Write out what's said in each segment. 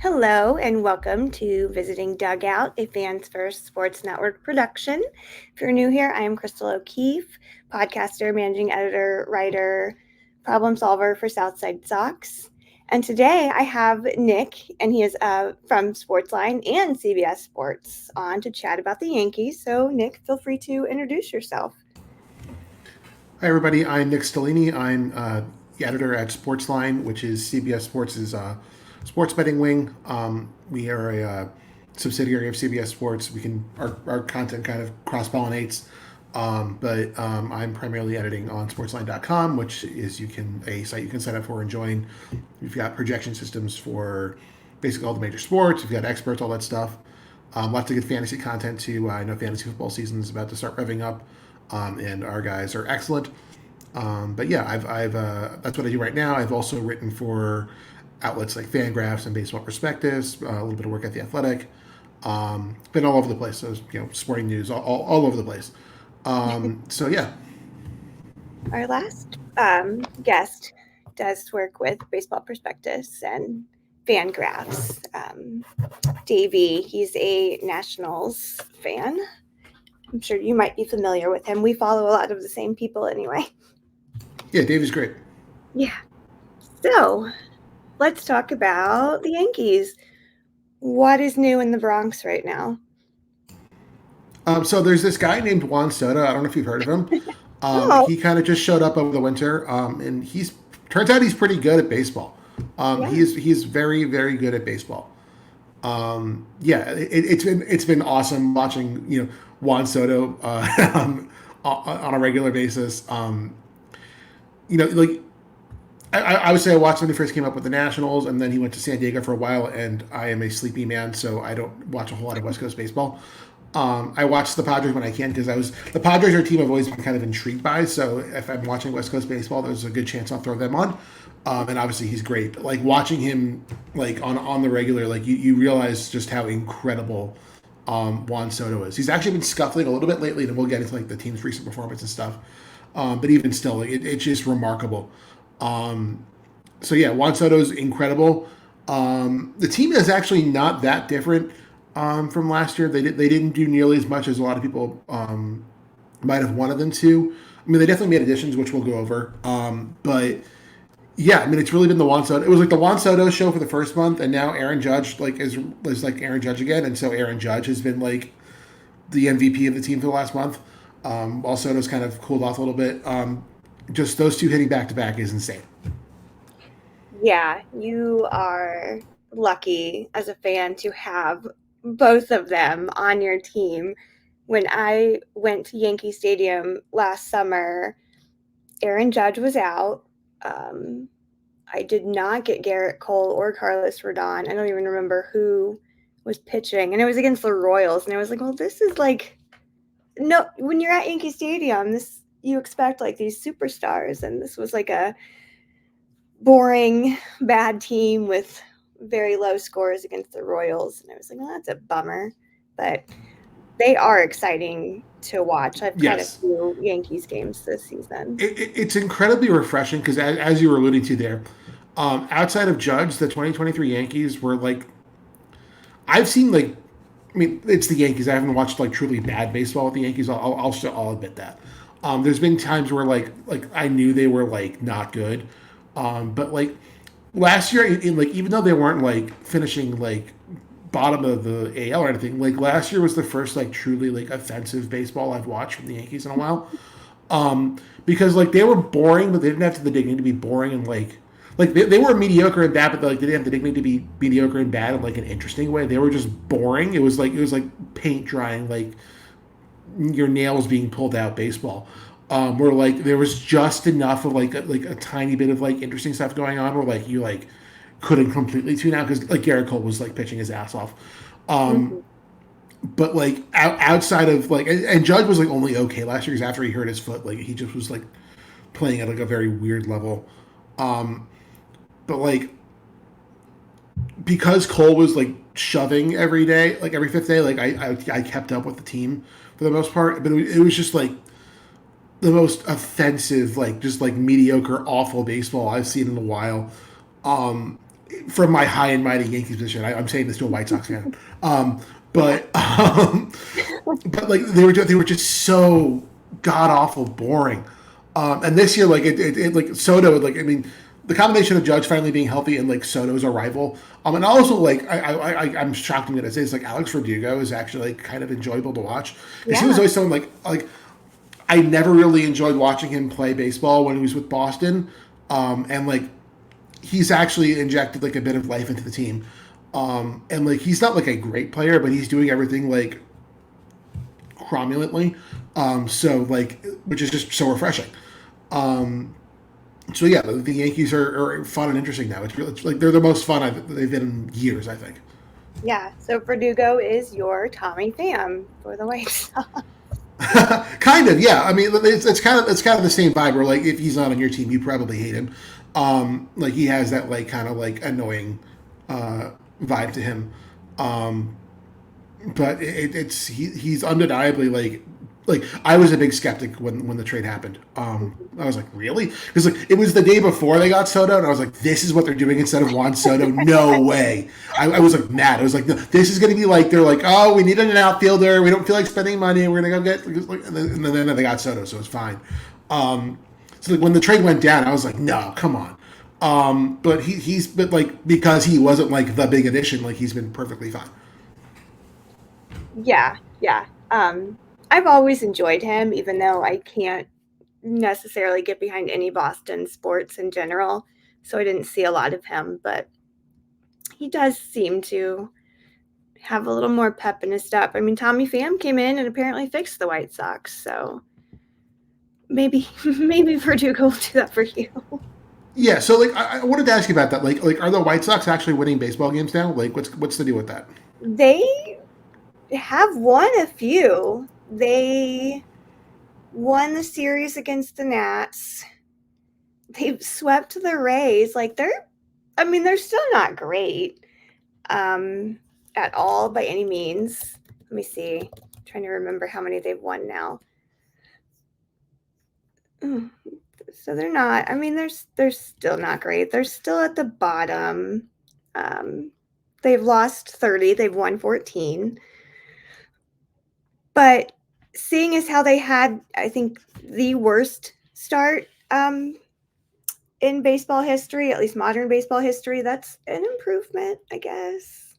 Hello and welcome to Visiting Dugout, a Fans First Sports Network production. If you're new here, I am Crystal O'Keefe, podcaster, managing editor, writer, problem solver for Southside Sox. And today I have Nick, and he is from Sportsline and CBS Sports on to chat about the Yankees. So, Nick, feel free to introduce yourself. Hi, everybody. I'm Nick Stellini. I'm the editor at Sportsline, which is CBS Sports' sports betting wing. We are a subsidiary of CBS Sports. Our content kind of cross pollinates, but I'm primarily editing on Sportsline.com, which is a site you can sign up for and join. We've got projection systems for basically all the major sports. We've got experts, all that stuff. Lots of good fantasy content too. I know fantasy football season is about to start revving up. And our guys are excellent. But yeah, I've that's what I do right now. I've also written for outlets like Fangraphs and Baseball Prospectus, a little bit of work at The Athletic. Been all over the place. So, sporting news, all over the place. So yeah. Our last guest does work with Baseball Prospectus and Fangraphs. Davey, he's a Nationals fan. I'm sure you might be familiar with him. We follow a lot of the same people anyway. Yeah, Davey's great. Yeah. So let's talk about the Yankees. What is new in the Bronx right now? So there's this guy named Juan Soto. I don't know if you've heard of him. He kind of just showed up over the winter, and turns out he's pretty good at baseball. Yeah. He's very, very good at baseball. It's been awesome watching Juan Soto on a regular basis. Like I would say I watched him when he first came up with the Nationals, and then he went to San Diego for a while. And I am a sleepy man, so I don't watch a whole lot of West Coast baseball. I watch the Padres when I can because the Padres are a team I've always been kind of intrigued by. So if I'm watching West Coast baseball, there's a good chance I'll throw them on. And obviously he's great. But like watching him like on the regular, like you realize just how incredible Juan Soto is. He's actually been scuffling a little bit lately, and we'll get into like the team's recent performance and stuff. But even still, it's just remarkable. So yeah, Juan Soto's incredible. The team is actually not that different from last year. They didn't do nearly as much as a lot of people might have wanted them to. I mean, they definitely made additions, which we'll go over. But yeah, I mean, it's really been the Juan Soto. It was like the Juan Soto show for the first month, and now Aaron Judge is like Aaron Judge again, and so Aaron Judge has been like the MVP of the team for the last month. While Soto's kind of cooled off a little bit. Just those two hitting back to back is insane. Yeah, you are lucky as a fan to have both of them on your team. When I went to Yankee Stadium last summer, Aaron Judge was out. I did not get Gerrit Cole or Carlos Rodón. I don't even remember who was pitching. And it was against the Royals. And I was like, well, this is like, no, when you're at Yankee Stadium, you expect like these superstars. And this was like a boring, bad team with very low scores against the Royals. And I was like, well, that's a bummer. But they are exciting to watch. I've kind of few Yankees games this season. It's incredibly refreshing because, as you were alluding to there, outside of Judge, the 2023 Yankees were like, I've seen like, I mean, it's the Yankees. I haven't watched like truly bad baseball with the Yankees. I'll admit that. There's been times where like I knew they were like not good, but like last year, like even though they weren't like finishing like bottom of the AL or anything, like last year was the first like truly like offensive baseball I've watched from the Yankees in a while. Because like they were boring, but they didn't have the dignity to be boring and like they were mediocre and bad, but like they didn't have the dignity to be mediocre and bad in like an interesting way. They were just boring. It was like paint drying, like your nails being pulled out baseball. Where like there was just enough of like a tiny bit of like interesting stuff going on where like you like couldn't completely tune out because like Gerrit Cole was like pitching his ass off. But like outside of like and Judge was like only okay last year because after he hurt his foot, like he just was like playing at like a very weird level. But like because Cole was like shoving every day, like every fifth day, like I kept up with the team for the most part. But it was just like the most offensive, like just like mediocre, awful baseball I've seen in a while. from my high and mighty Yankees position. I'm saying this to a White Sox fan. Um, but like they were just so god awful boring. And this year, like like Soto, like I mean, the combination of Judge finally being healthy and like Soto's arrival. And also like I'm shocked I'm gonna say it's like Alex Verdugo is actually like kind of enjoyable to watch because he was Yeah. always someone like I never really enjoyed watching him play baseball when he was with Boston. And like he's actually injected like a bit of life into the team. And like he's not like a great player, but he's doing everything like cromulently. So like, which is just so refreshing. Um, so yeah, the Yankees are fun and interesting now. It's like they're the most fun they've been in years, I think. Yeah. So Verdugo is your Tommy Pham for the White Sox. Kind of, yeah. I mean, it's kind of the same vibe. Where like if he's not on your team, you probably hate him. Like he has that like kind of like annoying uh, vibe to him. Um, but he's undeniably like I was a big skeptic when the trade happened. I was like, really? Because like it was the day before they got Soto, and I was like, this is what they're doing instead of Juan Soto. No way. I was like mad. I was like, no, this is going to be like they're like, oh, we need an outfielder. We don't feel like spending money. We're going to go get and then they got Soto, so it's fine. So like when the trade went down, I was like, no, come on. But he's been like because he wasn't like the big addition, like he's been perfectly fine. Yeah. Yeah. I've always enjoyed him, even though I can't necessarily get behind any Boston sports in general. So I didn't see a lot of him, but he does seem to have a little more pep in his step. I mean, Tommy Pham came in and apparently fixed the White Sox, so maybe maybe Verdugo will do that for you. Yeah, so like I wanted to ask you about that. Like are the White Sox actually winning baseball games now? Like what's the deal with that? They have won a few. They won the series against the Nats. They've swept the Rays. Like they're still not great at all by any means. Let me see. I'm trying to remember how many they've won now. Mm, so they're not. I mean, they're still not great. They're still at the bottom. Um, they've lost 30. They've won 14. But seeing as how they had, I think, the worst start in baseball history, at least modern baseball history, that's an improvement, I guess.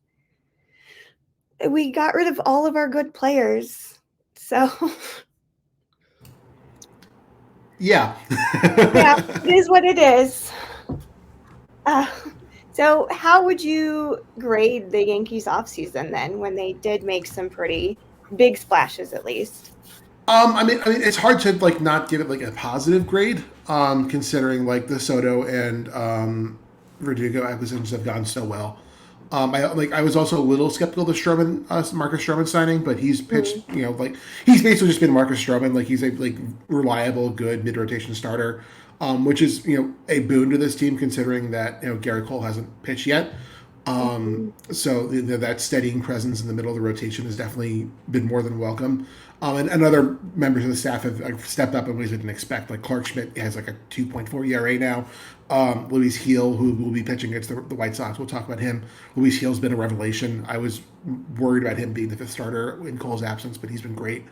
We got rid of all of our good players. So, Yeah. yeah, it is what it is. Uh, so, how would you grade the Yankees offseason then when they did make some pretty big splashes at least? I mean, it's hard to like not give it like a positive grade, considering like the Soto and Verdugo acquisitions have gone so well. I was also a little skeptical of the Marcus Stroman signing, but he's pitched, Mm-hmm. like he's basically just been Marcus Stroman. Like he's a like reliable, good mid rotation starter, which is a boon to this team considering that Gerrit Cole hasn't pitched yet. Mm-hmm. So that steadying presence in the middle of the rotation has definitely been more than welcome. And other members of the staff have stepped up in ways we didn't expect. Like Clark Schmidt has like a 2.4 ERA now. Luis Heel, who will be pitching against the White Sox, we'll talk about him. Luis Heel's been a revelation. I was worried about him being the fifth starter in Cole's absence, but he's been great.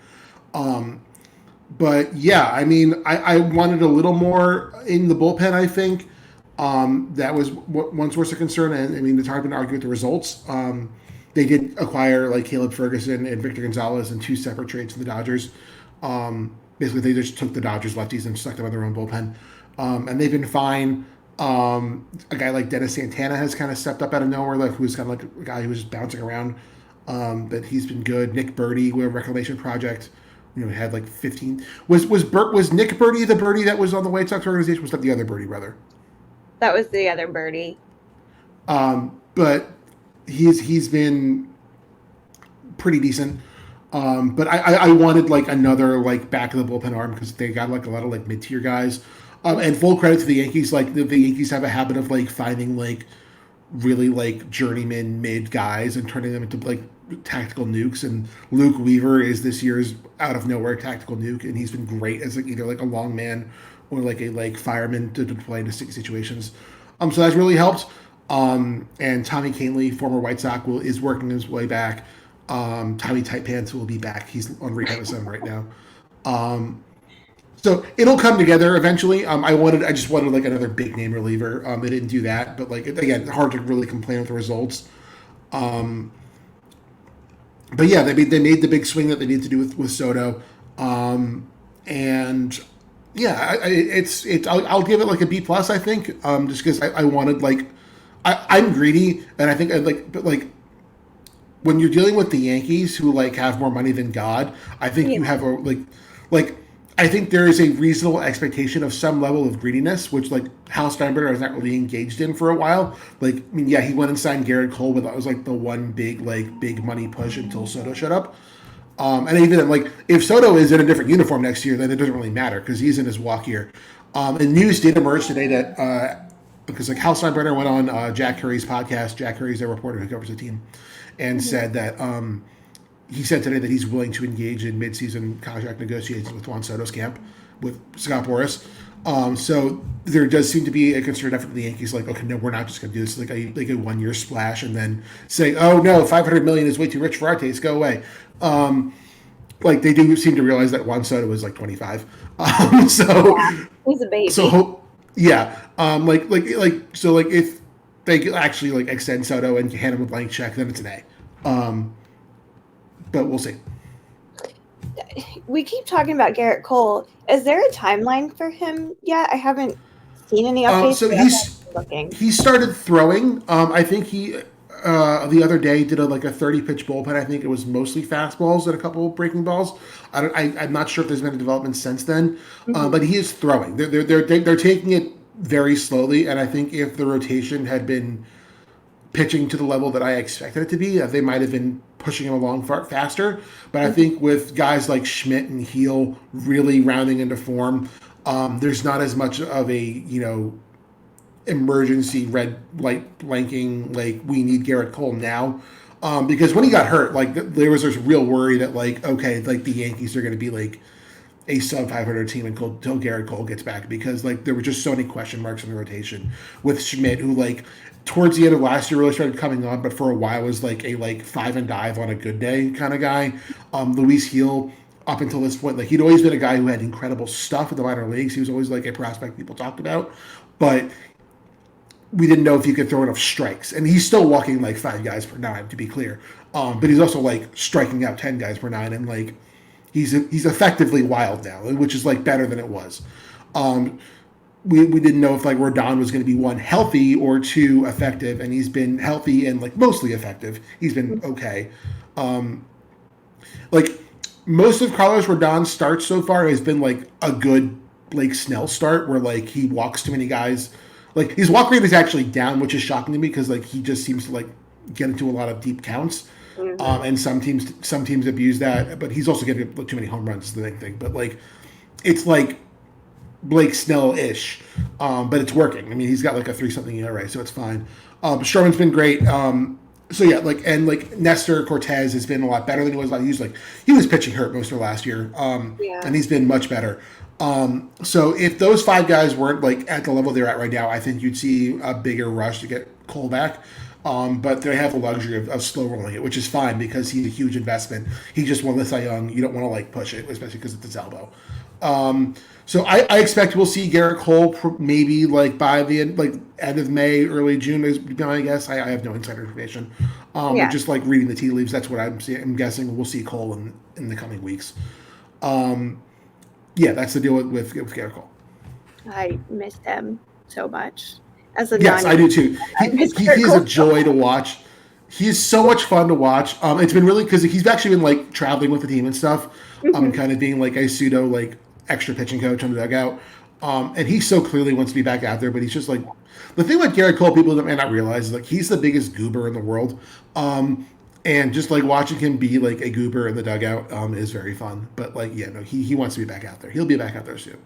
But yeah, I mean, I wanted a little more in the bullpen, I think. That was one source of concern, and I mean, it's hard to argue with the results. They did acquire like Caleb Ferguson and Victor Gonzalez in two separate trades from the Dodgers. Basically, they just took the Dodgers lefties and stuck them in their own bullpen, and they've been fine. A guy like Dennis Santana has kind of stepped up out of nowhere, like who's kind of like a guy who was just bouncing around, but he's been good. Nick Birdie, with a reclamation project, had like 15. Was Nick Birdie the Birdie that was on the White Sox organization? Was that the other Birdie brother? That was the other birdie. But he's been pretty decent. But I wanted like another like back of the bullpen arm because they got like a lot of like mid tier guys. And full credit to the Yankees. Like the Yankees have a habit of like finding like really like journeyman mid guys and turning them into like tactical nukes. And Luke Weaver is this year's out of nowhere tactical nuke, and he's been great as like either like a long man or like a like fireman to deploy into sticky situations. So that's really helped. And Tommy Kahnle, former White Sox, is working his way back. Tommy Tight Pants will be back. He's on rehab with them right now. Um, so it'll come together eventually. I just wanted like another big name reliever. They didn't do that, but like again, hard to really complain with the results. Um, but yeah, they made the big swing that they need to do with Soto, and yeah, I'll give it like a B plus. I think just because I wanted like I'm greedy, and I think I like but like when you're dealing with the Yankees who like have more money than God, I think Yeah. you have a like I think there is a reasonable expectation of some level of greediness, which like Hal Steinbrenner has not really engaged in for a while. Like, I mean, yeah, he went and signed Gerrit Cole, but that was like the one big money push until Soto shut up. And even then, like, if Soto is in a different uniform next year, then it doesn't really matter because he's in his walk year. And news did emerge today that because like Hal Steinbrenner went on Jack Curry's podcast. Jack Curry's a reporter who covers the team, and Mhm. said that he said today that he's willing to engage in midseason contract negotiations with Juan Soto's camp with Scott Boras. So there does seem to be a concerted effort of the Yankees, like, okay, no, we're not just going to do this like a 1 year splash and then say, oh no, 500 million is way too rich for our taste, go away. Like they do seem to realize that Juan Soto was like 25. So Yeah, he's a so baby. hope yeah. So like if they actually like extend Soto and hand him a blank check, then it's an A. But we'll see. We keep talking about Gerrit Cole. Is there a timeline for him yet? I haven't seen any updates, So but I'm not looking. he started throwing. I think he the other day did like a 30 pitch bullpen. I think it was mostly fastballs and a couple of breaking balls. I'm not sure if there's been a development since then, Hmm. but he is throwing. They're taking it very slowly, and I think if the rotation had been pitching to the level that I expected it to be, they might have been pushing him along far faster. But I think with guys like Schmidt and Heel really rounding into form, there's not as much of a emergency red light blanking like we need Gerrit Cole now. Because when he got hurt, like there was this real worry that like okay, like the Yankees are going to be like a sub 500 team until Gerrit Cole gets back because like there were just so many question marks in the rotation with Schmidt who like towards the end of last year really started coming on, but for a while was like a like five and dive on a good day kind of guy. Luis Heel up until this point, like he'd always been a guy who had incredible stuff in the minor leagues. He was always like a prospect people talked about, but we didn't know if he could throw enough strikes. And he's still walking like 5 guys per 9, to be clear. But he's also like striking out 10 guys per 9, and like he's effectively wild now, which is like better than it was. Um, we didn't know if like Rodon was going to be one healthy or two effective, and he's been healthy and like mostly effective. He's been okay. Um, like most of Carlos Rodon's starts so far has been like a good Blake Snell start, where like he walks too many guys. Like his walk rate is actually down, which is shocking to me because like he just seems to like get into a lot of deep counts. Hmm. And some teams abuse that, but he's also getting too many home runs. Is the big thing, but like it's like Blake Snell ish, but it's working. I mean, he's got like a 3 something ERA, so it's fine. Sherman's been great. So yeah, like Nestor Cortez has been a lot better than he was. Like he was pitching hurt most of last year, Yeah. and he's been much better. So if those 5 guys weren't like at the level they're at right now, I think you'd see a bigger rush to get Cole back. But they have the luxury of slow rolling it, which is fine because he's a huge investment. He just won the Cy Young. You don't want to like push it, especially because it's his elbow. So I expect we'll see Gerrit Cole maybe like by the end of May, early June is my guess. I have no insider information. But Yeah. just like reading the tea leaves, that's what I'm guessing. We'll see Cole in the coming weeks. Um, yeah, that's the deal with Gerrit Cole. I miss him so much. As a Yes, non, I do too. I miss He Gerrit is a Cole so joy to watch. He is so much fun to watch. It's been really because he's actually been like traveling with the team and stuff, much. and Hmm. kind of being like a pseudo like extra pitching coach on the dugout. And he so clearly wants to be back out there, but he's just like the thing with Garrett Cole. People that may not realize is like he's the biggest goober in the world. And just like watching him be like a goober in the dugout is very fun. But like, yeah, no, he wants to be back out there. He'll be back out there soon.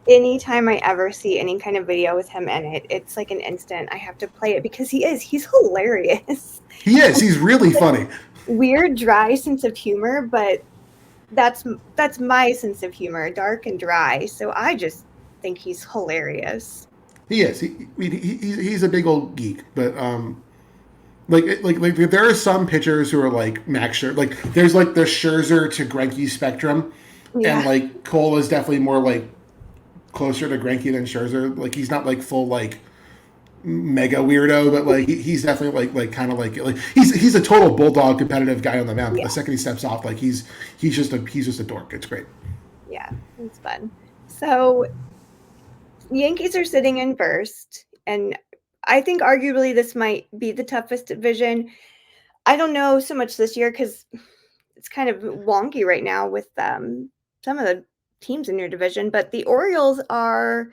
Anytime I ever see any kind of video with him in it, it's like an instant. I have to play it because he's hilarious. He is. He's really funny. Weird, dry sense of humor, but that's my sense of humor, dark and dry. So I just think he's hilarious. He is. He's a big old geek, but like there are some pitchers who are like Max Scherzer. Like there's like the Scherzer to Greinke spectrum, and Yeah. like Cole is definitely more like closer to Greinke than Scherzer. Like he's not like full like mega weirdo, but like he's definitely like kind of like he's a total bulldog competitive guy on the mound. But the Yeah. second he steps off, like he's just a dork. It's great. Yeah. It's fun. So Yankees are sitting in first, and I think arguably this might be the toughest division. I don't know so much this year because it's kind of wonky right now with some of the teams in your division, but the Orioles are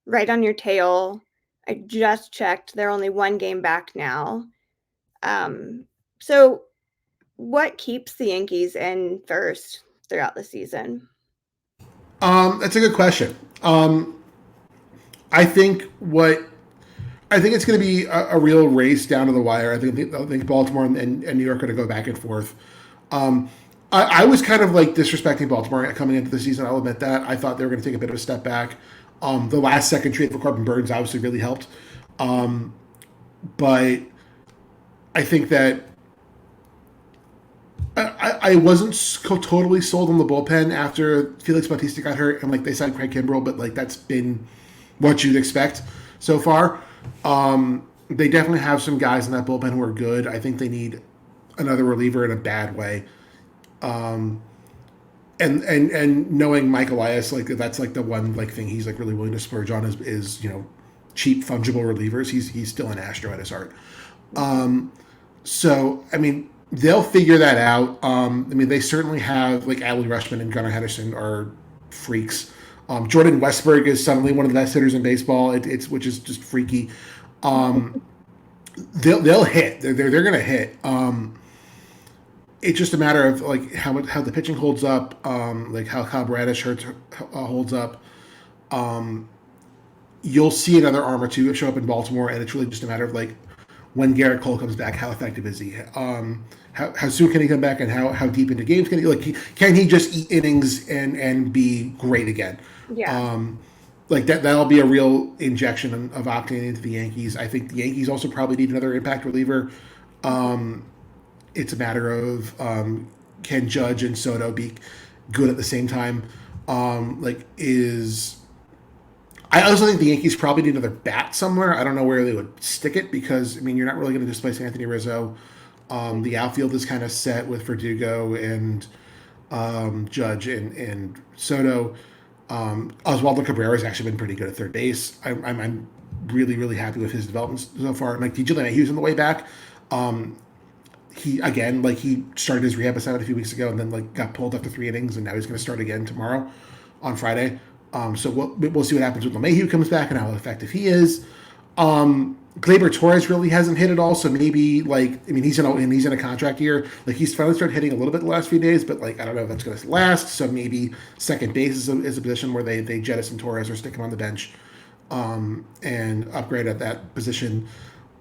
right on your tail. I just checked; they're only one game back now. Um, so, what keeps the Yankees in first throughout the season? That's a good question. I think what I think it's going to be a real race down to the wire. I think Baltimore and New York are going to go back and forth. Um, I was kind of like disrespecting Baltimore coming into the season. I'll admit that. I thought they were going to take a bit of a step back. The last second trade for Corbin Burns obviously really helped. Um, but I think that I wasn't totally sold on the bullpen after Felix Bautista got hurt, and like they signed Craig Kimbrell, but like that's been what you'd expect so far. They definitely have some guys in that bullpen who are good. I think they need another reliever in a bad way. And knowing Mike Elias, like that's like the one like thing he's like really willing to splurge on is cheap fungible relievers. He's still an Astro at his heart. So I mean they'll figure that out. I mean they certainly have like Adley Rutschman and Gunnar Henderson are freaks. Jordan Westberg is suddenly one of the best hitters in baseball. It's which is just freaky. They'll hit. They're gonna hit. It's just a matter of like how the pitching holds up, like how Kyle Bradish holds up. You'll see another arm or two show up in Baltimore, and it's really just a matter of like when Gerrit Cole comes back, how effective is he? How soon can he come back, and how deep into games can he can he just eat innings and be great again? Yeah. Like that'll be a real injection of octane into the Yankees. I think the Yankees also probably need another impact reliever. It's a matter of can Judge and Soto be good at the same time? Like is I also think the Yankees probably need another bat somewhere. I don't know where they would stick it because I mean you're not really going to displace Anthony Rizzo. The outfield is kind of set with Verdugo and Judge and Soto. Oswaldo Cabrera has actually been pretty good at third base. I'm really really happy with his development so far. And like DJ LeMahieu's on the way back. He again like he started his rehab assignment a few weeks ago and then like got pulled after 3 innings and now he's going to start again tomorrow on Friday. So we'll see what happens when LeMahieu comes back and how effective he is. Gleyber Torres really hasn't hit at all, so maybe like I mean he's in a contract year. Like he's finally started hitting a little bit the last few days, but like I don't know if that's going to last. So maybe second base is a position where they jettison Torres or stick him on the bench and upgrade at that position.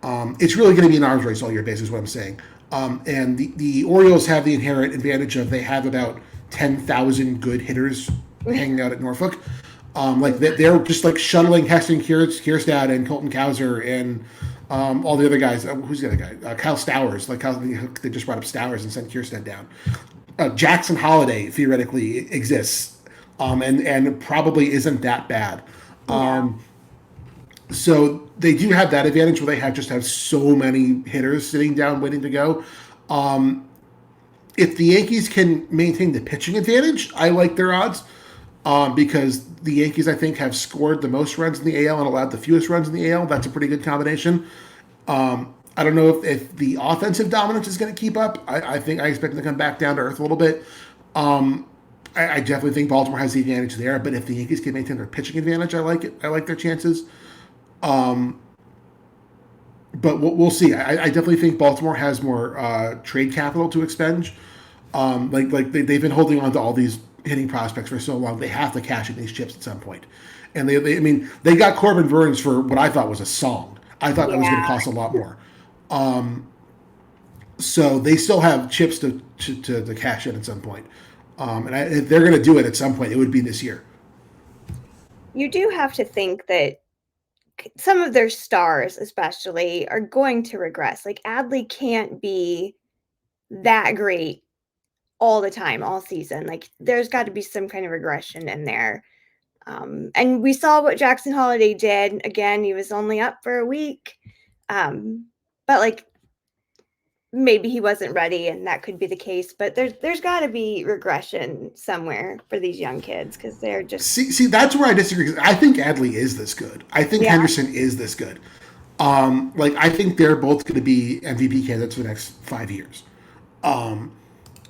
It's really going to be an arms race all year, basically, is what I'm saying. And the Orioles have the inherent advantage of they have about 10,000 good hitters hanging out at Norfolk. Like they're just like shuttling Heston Kierstad and Colton Cowser and all the other guys. Who's the other guy? Kyle Stowers. Like they just brought up Stowers and sent Kierstad down. Jackson Holiday theoretically exists, and probably isn't that bad. Yeah. So they do have that advantage where they have so many hitters sitting down waiting to go. If the Yankees can maintain the pitching advantage, I like their odds because the Yankees, I think, have scored the most runs in the AL and allowed the fewest runs in the AL. That's a pretty good combination. I don't know if the offensive dominance is going to keep up. I think I expect them to come back down to earth a little bit. I definitely think Baltimore has the advantage there, but if the Yankees can maintain their pitching advantage, I like it. I like their chances. But we'll see. I definitely think Baltimore has more trade capital to expend. They've been holding on to all these hitting prospects for so long. They have to cash in these chips at some point. And I mean, they got Corbin Burns for what I thought was a song. I thought that was going to Yeah. cost a lot more. So they still have chips to cash in at some point. If they're going to do it at some point, it would be this year. You do have to think that some of their stars, especially, are going to regress. Like Adley can't be that great all the time, all season. Like there's got to be some kind of regression in there. And we saw what Jackson Holiday did. Again, he was only up for a week. But like maybe he wasn't ready and that could be the case, but there's got to be regression somewhere for these young kids because they're just See, that's where I disagree. I think Adley is this good. I think yeah. Henderson is this good. Like I think they're both going to be MVP candidates for the next 5 years,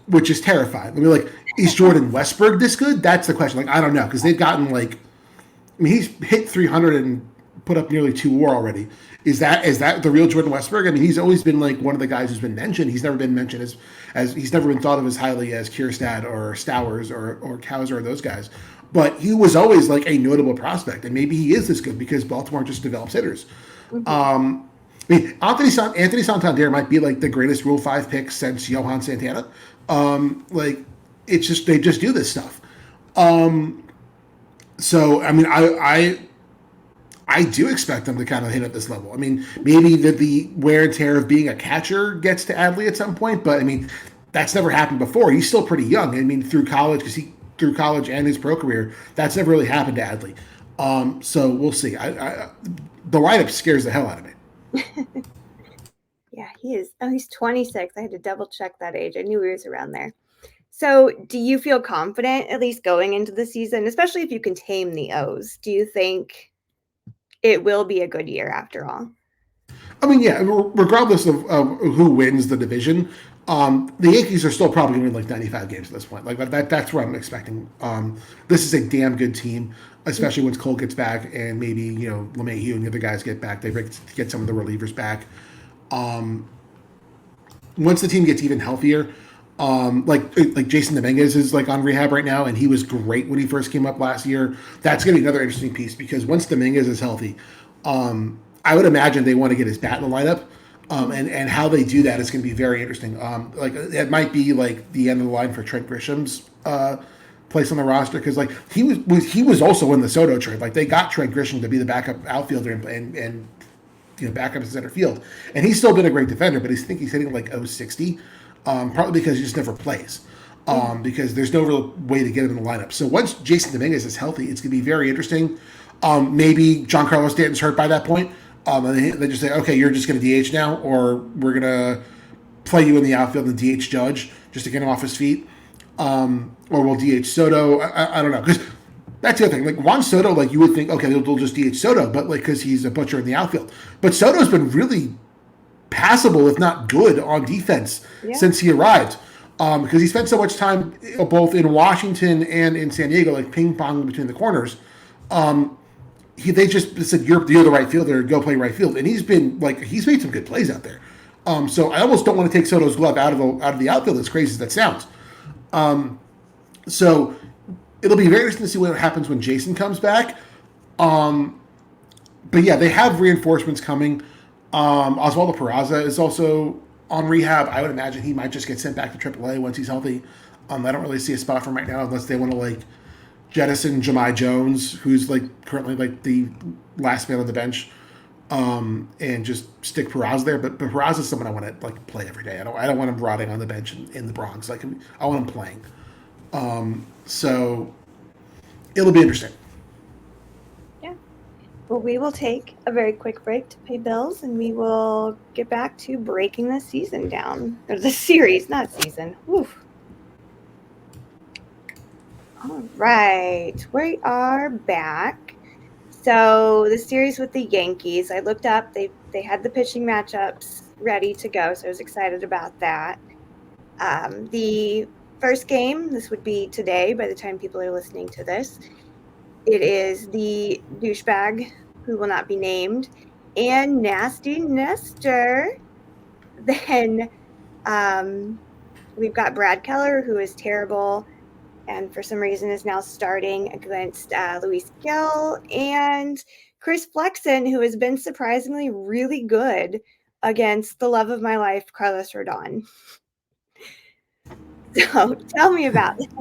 which is terrifying. I mean, like, is Jordan Westberg this good? That's the question. Like, I don't know because they've gotten like, I mean, he's hit 300 and put up nearly 2 WAR already. Is that the real Jordan Westberg? I mean, he's always been like one of the guys who's been mentioned. He's never been mentioned as he's never been thought of as highly as Kierstad or Stowers or Cowser or those guys. But he was always like a notable prospect, and maybe he is this good because Baltimore just develops hitters. Mm-hmm. I mean, Anthony Santander might be like the greatest Rule 5 pick since Johan Santana. Like, it's just they just do this stuff. So I mean, I do expect them to kind of hit at this level. I mean, maybe the wear and tear of being a catcher gets to Adley at some point, but I mean, that's never happened before. He's still pretty young. I mean, through college, because he through college and his pro career, that's never really happened to Adley. So we'll see. The lineup scares the hell out of me. Yeah, he is. Oh, he's 26. I had to double check that age. I knew he was around there. So, do you feel confident at least going into the season, especially if you can tame the O's? Do you think it will be a good year after all? I mean, yeah, regardless of who wins the division, the Yankees are still probably going to win like 95 games at this point. Like that's what I'm expecting. This is a damn good team, especially once Cole gets back and maybe LeMahieu and the other guys get back. They get some of the relievers back. Once the team gets even healthier, like Jason Dominguez is like on rehab right now, and he was great when he first came up last year. That's going to be another interesting piece because once Dominguez is healthy, I would imagine they want to get his bat in the lineup. And how they do that is going to be very interesting. Like it might be like the end of the line for Trent Grisham's place on the roster because like he was also in the Soto trade. Like they got Trent Grisham to be the backup outfielder and backup in center field, and he's still been a great defender. But he's hitting like 060, probably because he just never plays. Because there's no real way to get him in the lineup. So once Jason Dominguez is healthy, it's going to be very interesting. Maybe Giancarlo Stanton's hurt by that point. And they just say, okay, you're just going to DH now, or we're going to play you in the outfield and DH Judge just to get him off his feet. Or we'll DH Soto. I don't know. Because that's the other thing. Like Juan Soto, like you would think, okay, they'll just DH Soto, but like because he's a butcher in the outfield. But Soto's been really passable, if not good, on defense Yeah. since he arrived. Because he spent so much time both in Washington and in San Diego, like ping pong between the corners. They just said you're the right fielder, go play right field, and he's made some good plays out there. So I almost don't want to take Soto's glove out of the outfield, as crazy as that sounds. So it'll be very interesting to see what happens when Jason comes back. But yeah, they have reinforcements coming. Oswaldo Peraza is also on rehab. I would imagine he might just get sent back to AAA once he's healthy. I don't really see a spot for him right now unless they want to like jettison Jahmai Jones, who's like currently like the last man on the bench, and just stick Peraza there. But Peraza is someone I want to like play every day. I don't want him rotting on the bench in the Bronx. Like I want him playing. So it'll be interesting. Yeah. Well, we will take a very quick break to pay bills, and we will get back to breaking the season down. Or the series, not season. Oof. All right, we are back. So the series with the Yankees, I looked up. They had the pitching matchups ready to go, so I was excited about that. The first game, this would be today by the time people are listening to this. It is the douchebag who will not be named and Nasty Nestor. Then we've got Brad Keller, who is terrible and for some reason is now starting against Luis Gil, and Chris Flexen, who has been surprisingly really good against the love of my life, Carlos Rodón. So tell me about it.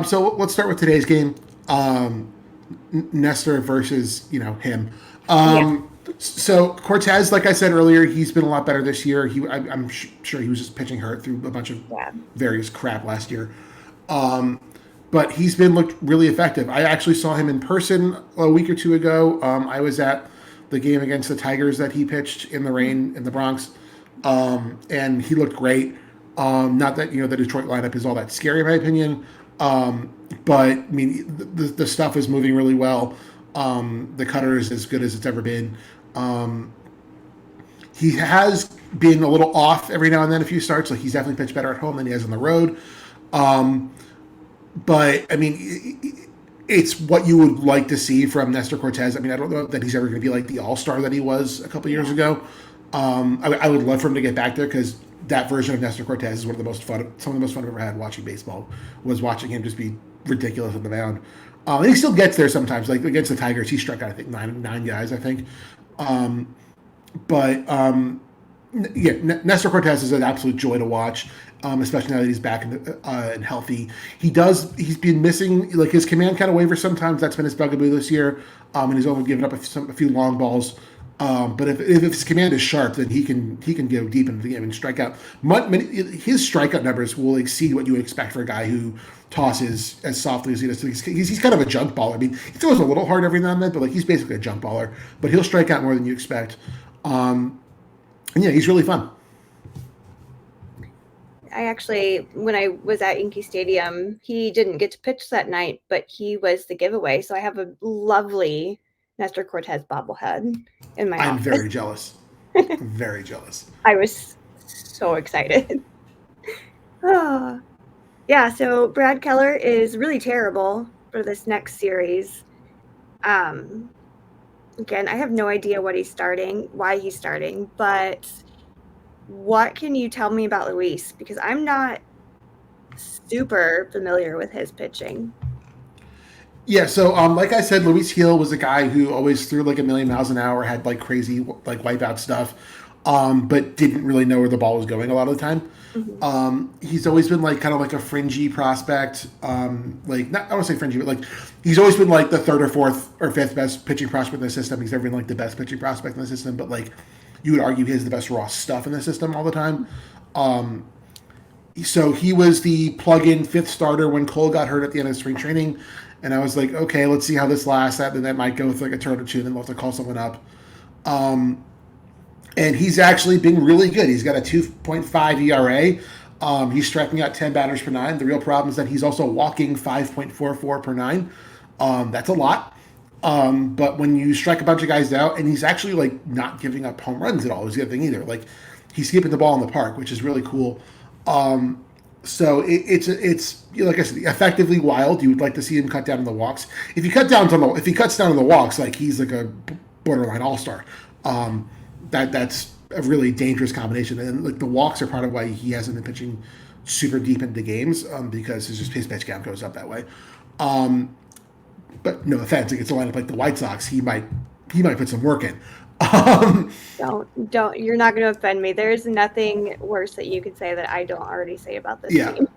So let's start with today's game. Nestor versus him. Yeah, So Cortez, like I said earlier, he's been a lot better this year. I'm sure he was just pitching hurt through a bunch of yeah, various crap last year. But he's been looked really effective. I actually saw him in person a week or two ago. I was at the game against the Tigers that he pitched in the rain in the Bronx, and he looked great. Not that the Detroit lineup is all that scary in my opinion, but I mean the stuff is moving really well. The cutter is as good as it's ever been. Um, he has been a little off every now and then a few starts. Like he's definitely pitched better at home than he has on the road. Um, but I mean, it's what you would like to see from Nestor Cortez. I mean, I don't know that he's ever going to be like the all star that he was a couple years yeah. ago. I would love for him to get back there because that version of Nestor Cortez is one of the most fun, some of the most fun I've ever had watching baseball. Was watching him just be ridiculous on the mound. And he still gets there sometimes. Like against the Tigers, he struck out I think nine guys. I think, but yeah, Nestor Cortez is an absolute joy to watch, especially now that he's back and healthy. He's been missing, like his command kind of wavers sometimes. That's been his bugaboo this year, and he's only given up a few long balls. But if his command is sharp, then he can go deep into the game and strike out. His strikeout numbers will exceed what you would expect for a guy who tosses as softly as he does. He's kind of a junk baller. I mean, he throws a little hard every now and then, but like he's basically a junk baller. But he'll strike out more than you expect. And yeah, he's really fun. I actually, when I was at Yankee Stadium, he didn't get to pitch that night, but he was the giveaway. So I have a lovely Nestor Cortez bobblehead in my I'm office. very jealous. Very jealous. I was so excited. Oh, yeah, so Brad Keller is really terrible for this next series. Um, Again, I have no idea why he's starting, but what can you tell me about Luis? Because I'm not super familiar with his pitching. Yeah, so like I said, Luis Gil was a guy who always threw like a million miles an hour, had like crazy like wipeout stuff, but didn't really know where the ball was going a lot of the time. Mhm. He's always been like kind of like a fringy prospect, like not I don't want to say fringy, but like he's always been like the third or fourth or fifth best pitching prospect in the system. He's never been like the best pitching prospect in the system, but like you would argue he has the best raw stuff in the system all the time. Um, so he was the plug-in fifth starter when Cole got hurt at the end of spring training, and I was like, okay, let's see how this lasts. Then that might go with like a turn or two, then we'll have to call someone up. Um, and he's actually been really good. He's got a 2.5 ERA. He's striking out 10 batters per nine. The real problem is that he's also walking 5.44 per nine. That's a lot. But when you strike a bunch of guys out, and he's actually like not giving up home runs at all, is the other thing either. Like he's keeping the ball in the park, which is really cool. So it's like I said, effectively wild. You would like to see him cut down on the walks. If he cuts down on the walks, like he's like a borderline all star. That's a really dangerous combination, and like the walks are part of why he hasn't been pitching super deep into games because his pitch count goes up that way. Um, but no offense against a lineup like the White Sox, he might put some work in. Um, Don't, you're not going to offend me. There's nothing worse that you could say that I don't already say about this yeah, team.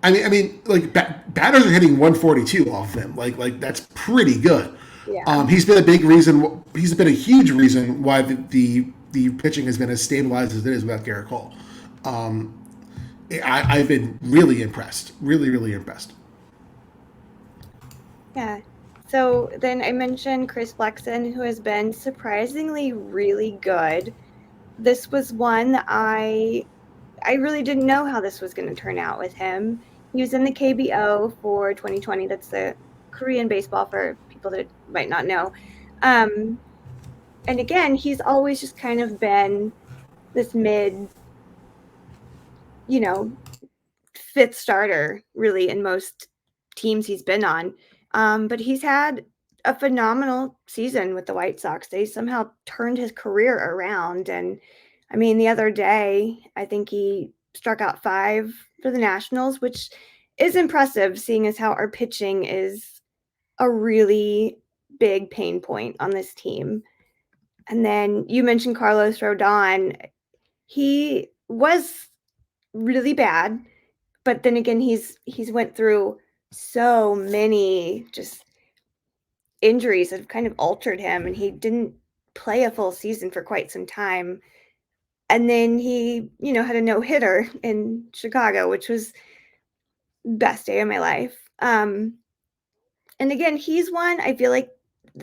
I mean, like batters are hitting 142 off of him. Like that's pretty good. Yeah. He's been a big reason. He's been a huge reason why the pitching has been as stabilized as it is without Gerrit Cole. Um, I've been really impressed. Really, really impressed. Yeah. So then I mentioned Chris Flexen, who has been surprisingly really good. This was one that I really didn't know how this was going to turn out with him. He was in the KBO for 2020. That's the Korean baseball for people that might not know. Um, and again, he's always just kind of been this mid, you know, fifth starter really in most teams he's been on. But he's had a phenomenal season with the White Sox. They somehow turned his career around. And I mean, the other day, I think he struck out 5 for the Nationals, which is impressive seeing as how our pitching is a really big pain point on this team. And then you mentioned Carlos Rodon. He was really bad, but then again, he's went through so many just injuries that have kind of altered him, and he didn't play a full season for quite some time. And then he, had a no-hitter in Chicago, which was best day of my life. And again, he's one I feel like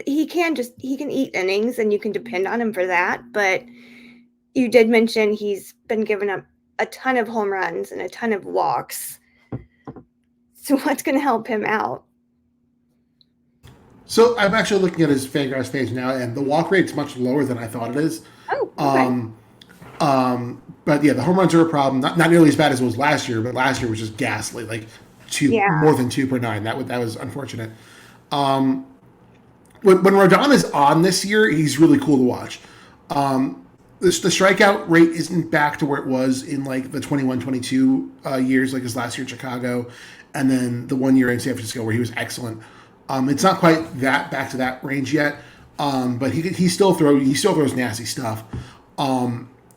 he can eat innings and you can depend on him for that. But you did mention he's been giving up a ton of home runs and a ton of walks. So what's going to help him out? So I'm actually looking at his Fangraphs page now, and the walk rate's much lower than I thought it is. Oh, okay. But yeah, the home runs are a problem. Not nearly as bad as it was last year, but last year was just ghastly, like Yeah. more than 2 per 9. That was unfortunate. When Rodon is on this year, he's really cool to watch. The strikeout rate isn't back to where it was in like the 21-22 years, like his last year in Chicago, and then the 1 year in San Francisco where he was excellent. It's not quite that back to that range yet, but he still throws nasty stuff.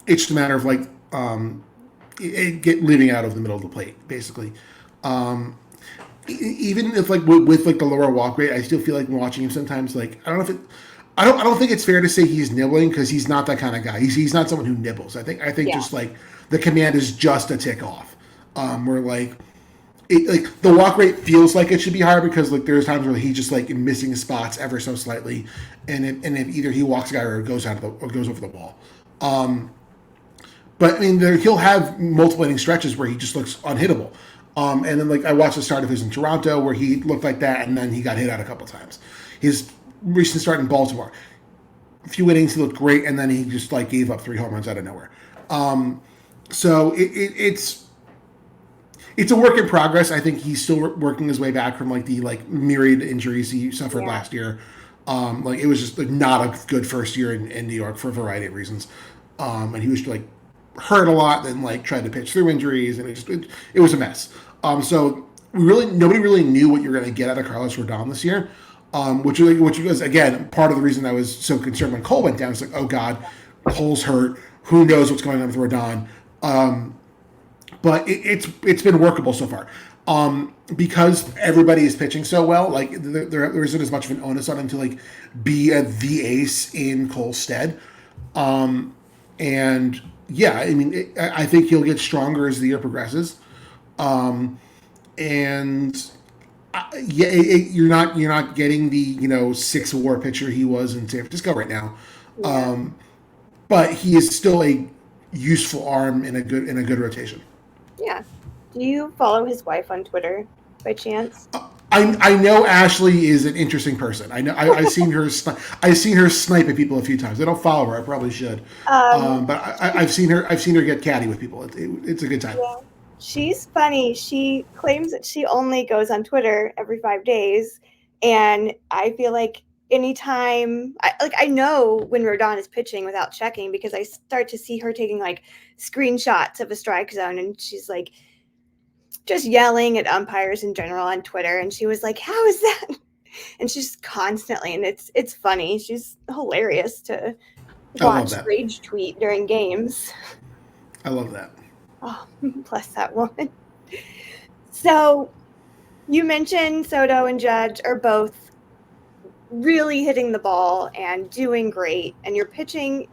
It's just a matter of like leaving out of the middle of the plate, basically. Even if like with like the lower walk rate, I still feel like watching him sometimes. Like I don't know if it, I don't think it's fair to say he's nibbling because he's not that kind of guy. He's not someone who nibbles. I think Yeah. just like the command is just a tick off. Where like the walk rate feels like it should be higher because like there's times where he's just like missing spots ever so slightly, and if either he walks a guy or goes over the wall. But I mean, he'll have multiple inning stretches where he just looks unhittable. And then like I watched the start of his in Toronto where he looked like that, and then he got hit out a couple times. His recent start in Baltimore, a few innings he looked great, and then he just like gave up 3 home runs out of nowhere. So it's a work in progress. I think he's still working his way back from like the like myriad injuries he suffered Yeah. last year. Like it was just like, not a good first year in New York for a variety of reasons. And he was like hurt a lot, then like tried to pitch through injuries, and it was a mess. So nobody really knew what you were going to get out of Carlos Rodon this year, which was again part of the reason I was so concerned when Cole went down. It's like, oh God, Cole's hurt. Who knows what's going on with Rodon? But it's been workable so far. Because everybody is pitching so well, like there isn't as much of an onus on him to like be the ace in Cole's stead. And yeah, I mean, I think he'll get stronger as the year progresses. And yeah, you're not getting the 6 WAR pitcher he was in San Francisco right now. Yeah. But he is still a useful arm in a good rotation. Yeah. Do you follow his wife on Twitter by chance? I know Ashley is an interesting person. I know I've seen her snipe at people a few times. I don't follow her. I probably should, but I've seen her get catty with people. It's a good time. Yeah. She's funny. She claims that she only goes on Twitter every 5 days, and I feel like anytime I know when Rodon is pitching without checking because I start to see her taking like screenshots of a strike zone, and she's like just yelling at umpires in general on Twitter, and she was like, "How is that?" And she's constantly, and it's funny. She's hilarious to I love watch that. rage tweet during games. I love that. Oh, bless that woman. So you mentioned Soto and Judge are both really hitting the ball and doing great, and your pitching,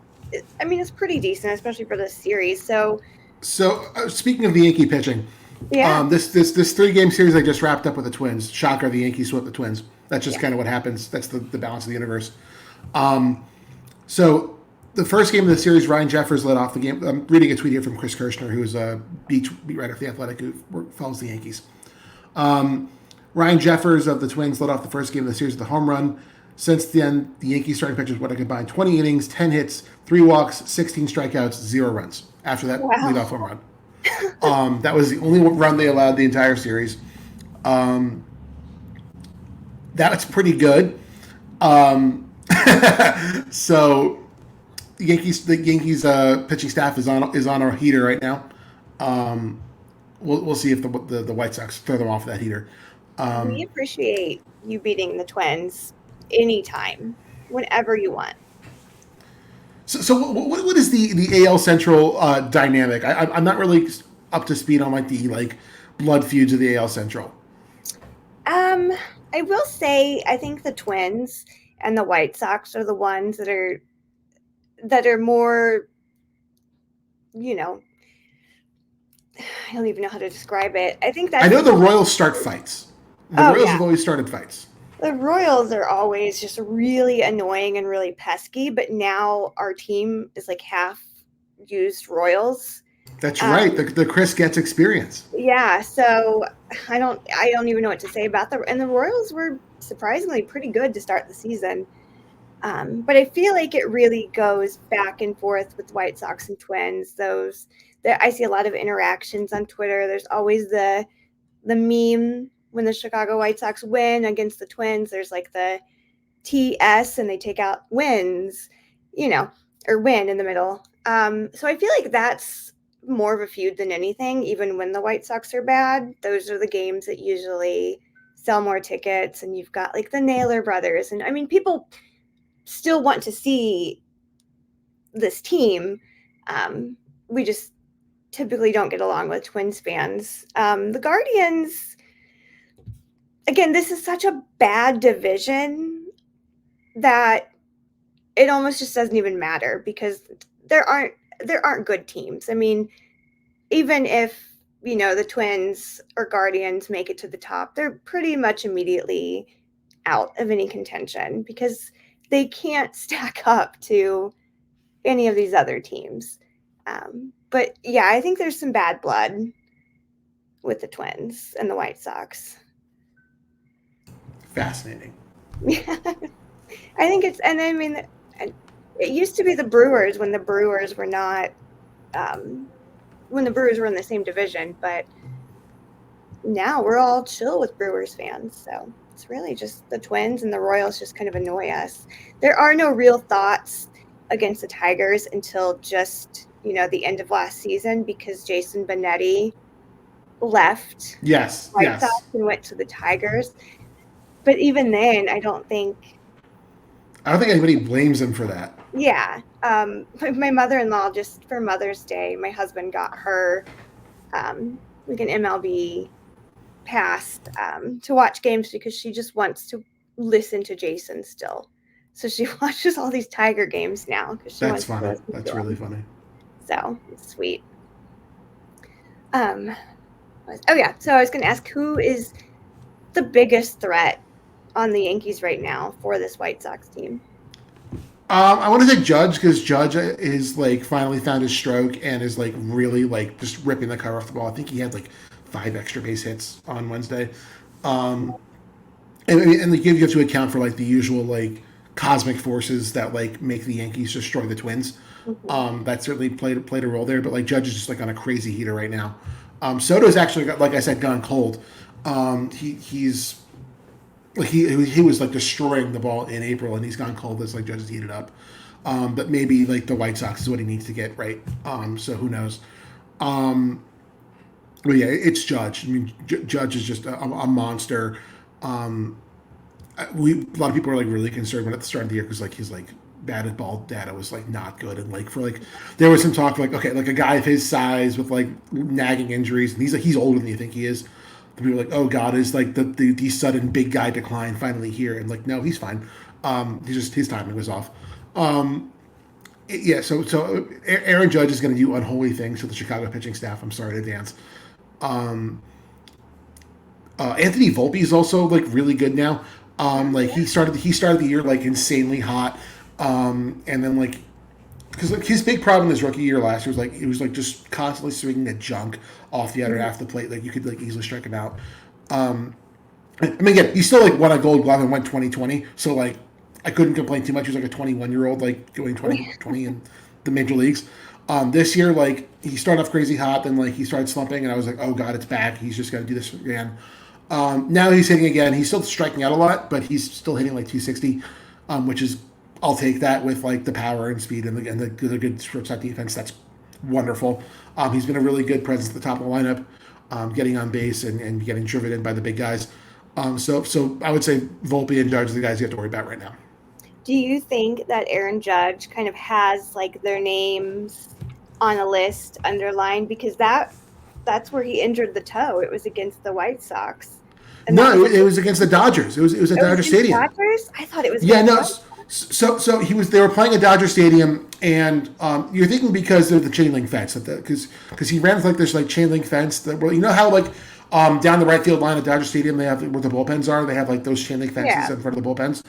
I mean, it's pretty decent, especially for this series. So So speaking of the Yankee pitching, yeah, this 3-game series I just wrapped up with the Twins. Shocker, the Yankees swept the Twins. That's just yeah, kind of what happens. That's the balance of the universe. So the first game of the series, Ryan Jeffers led off the game. I'm reading a tweet here from Chris Kirshner, who is a beat writer for The Athletic, who follows the Yankees. Ryan Jeffers of the Twins led off the first game of the series with a home run. Since then, the Yankees starting pitchers went a combined 20 innings, 10 hits, 3 walks, 16 strikeouts, 0 runs after that leadoff home run. That was the only run they allowed the entire series. That's pretty good. So the Yankees pitching staff is on a heater right now. We'll see if the White Sox throw them off that heater. we appreciate you beating the Twins anytime, whenever you want. So what is the AL Central dynamic? I'm not really up to speed on like the blood feuds of the AL Central. I I will say I think the Twins and the White Sox are the ones that are more, you know, I don't even know how to describe it. I think I that's know the the Royals start fights. The oh Royals yeah. have always started fights. The Royals are always just really annoying and really pesky, but now our team is like half used Royals. That's right. Um, The Chris gets experience. yeah, so I don't even know what to say about them. And the Royals were surprisingly pretty good to start the season. But I feel like it really goes back and forth with White Sox and Twins. Those that I see a lot of interactions on Twitter. There's always the meme when the Chicago White Sox win against the Twins. There's like the TS and they take out wins, you know, or win in the middle. So I feel like that's more of a feud than anything. Even when the White Sox are bad, those are the games that usually sell more tickets. And you've got like the Naylor brothers, and I mean, people still want to see this team. We just typically don't get along with Twins fans. The Guardians, again, this is such a bad division that it almost just doesn't even matter because there aren't good teams. I mean, even if the Twins or Guardians make it to the top, they're pretty much immediately out of any contention because they can't stack up to any of these other teams. But yeah, I think there's some bad blood with the Twins and the White Sox. Fascinating. Yeah, I think it's, and I mean, it used to be the Brewers when the Brewers were not, um, when the Brewers were in the same division, but now we're all chill with Brewers fans. So it's really just the Twins and the Royals just kind of annoy us. There are no real thoughts against the Tigers until just, the end of last season because Jason Benetti left Yes, White Sox yes. and went to the Tigers. But even then, I don't think, I don't think anybody blames him for that. yeah. My mother-in-law, just for Mother's Day, my husband got her like an MLB pass to watch games because she just wants to listen to Jason still. So she watches all these Tiger games now because she That's wants to funny. listen That's to really them. funny. So it's sweet. Um, oh yeah, so I was going to ask who is the biggest threat on the Yankees right now for this White Sox team? I want to say Judge because Judge is like finally found his stroke and is like really like just ripping the cover off the ball. I think he had like 5 extra base hits on Wednesday. Um, and like you have to account for like the usual like cosmic forces that like make the Yankees destroy the Twins. Mm-hmm. That certainly played a role there. But like Judge is just like on a crazy heater right now. Soto's actually got, like I said, gone cold. He's like he was like destroying the ball in April, and he's gone cold as like Judge has heated up. But maybe like the White Sox is what he needs to get right. So who knows? Um, but yeah, it's Judge. I mean, Judge is just a monster. Um, a lot of people are like really concerned when at the start of the year because like he's like batted ball data was like not good and like for like there was some talk like okay like a guy of his size with like nagging injuries and he's older than you think he is. The people are like oh god is like the sudden big guy decline finally here and like no he's fine. He's just his timing was off. Um, yeah, so Aaron Judge is going to do unholy things to the Chicago pitching staff. I'm sorry to dance. Um, Anthony Volpe is also like really good now. Oh Like yeah. he started the year like insanely hot, and then like because like his big problem his rookie year last year was like it was like just constantly swinging the junk off the other Mm-hmm. half of the plate. Like you could like easily strike him out. I mean, again, he still like won a Gold Glove and went 2020. So like I couldn't complain too much. He was like a 21-year-old like going 2020 in the major leagues. This year, like he started off crazy hot, then like he started slumping, and I was like, oh god, it's back. He's just got to do this again. Now he's hitting again. He's still striking out a lot, but he's still hitting like 260, which is I'll take that with like the power and speed and the good shortstop defense. That's wonderful. He's been a really good presence at the top of the lineup, getting on base and getting driven in by the big guys. So I would say Volpe and Judge are the guys you have to worry about right now. Do you think that Aaron Judge kind of has like their names on a list underlined because that's where he injured the toe. It was against the White Sox. And that was No, like it was against the Dodgers. It was at it was Dodger against the Stadium. Dodgers. I thought it was Yeah, against the no. White So they were playing at Dodger Stadium, and you're thinking because of the chain link fence, because he ran with like this like chain link fence that, well, you know how like down the right field line at Dodger Stadium they have where the bullpens are, they have like those chain link fences Yeah. in front of the bullpens.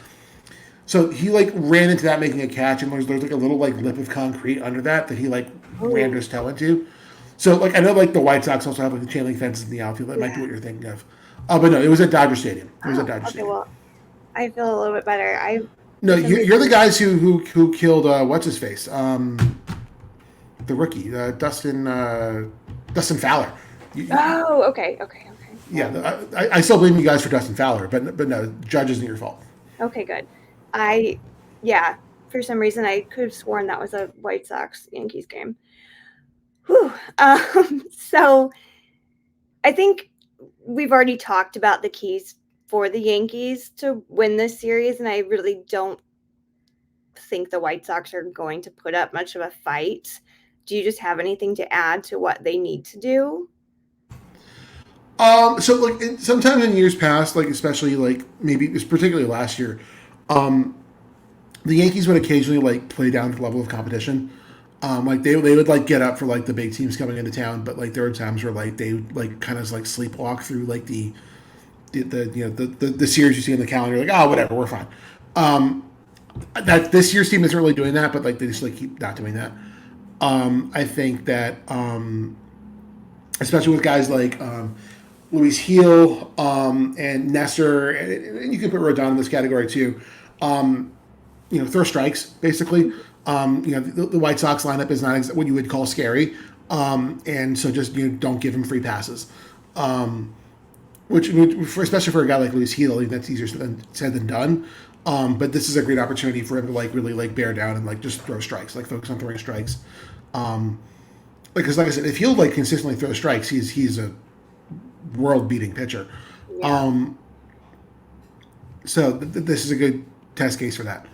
So he like ran into that making a catch, and there's like a little like lip of concrete under that he like ran Oh, his toe into. So like I know like the White Sox also have like the chain link fences in the outfield. That might be yeah. what you're thinking of. But no, it was at Dodger Stadium. It was at Oh, Dodger okay. Stadium. Well, I feel a little bit better. I, No, for some you're the reason, guys who killed what's his face, the rookie, Dustin Fowler. oh, okay, okay, okay. Yeah, Well, I still blame you guys for Dustin Fowler, but no, Judge isn't your fault. okay, good. I, yeah, for some reason, I could have sworn that was a White Sox Yankees game. Whew. So I think we've already talked about the keys for the Yankees to win this series, and I really don't think the White Sox are going to put up much of a fight. Do you just have anything to add to what they need to do? So like sometimes in years past, like especially like maybe it's particularly last year, um, the Yankees would occasionally like play down to the level of competition. Like they would like get up for like the big teams coming into town, but like there were times where like they would like kind of like sleepwalk through like the you know the series you see in the calendar, like oh whatever, we're fine. Um, that this year's team isn't really doing that, but like they just like keep not doing that. I think that especially with guys like Luis Heel and Nestor, and you can put Rodon in this category too. Throw strikes basically. The White Sox lineup is not what you would call scary, and so just don't give him free passes. Which especially for a guy like Luis Heel, that's easier said than done. But this is a great opportunity for him to like really like bear down and like just throw strikes, like focus on throwing strikes. Because like I said, if he'll like consistently throw strikes, he's a world beating pitcher. Yeah. Um, so this is a good test case for that.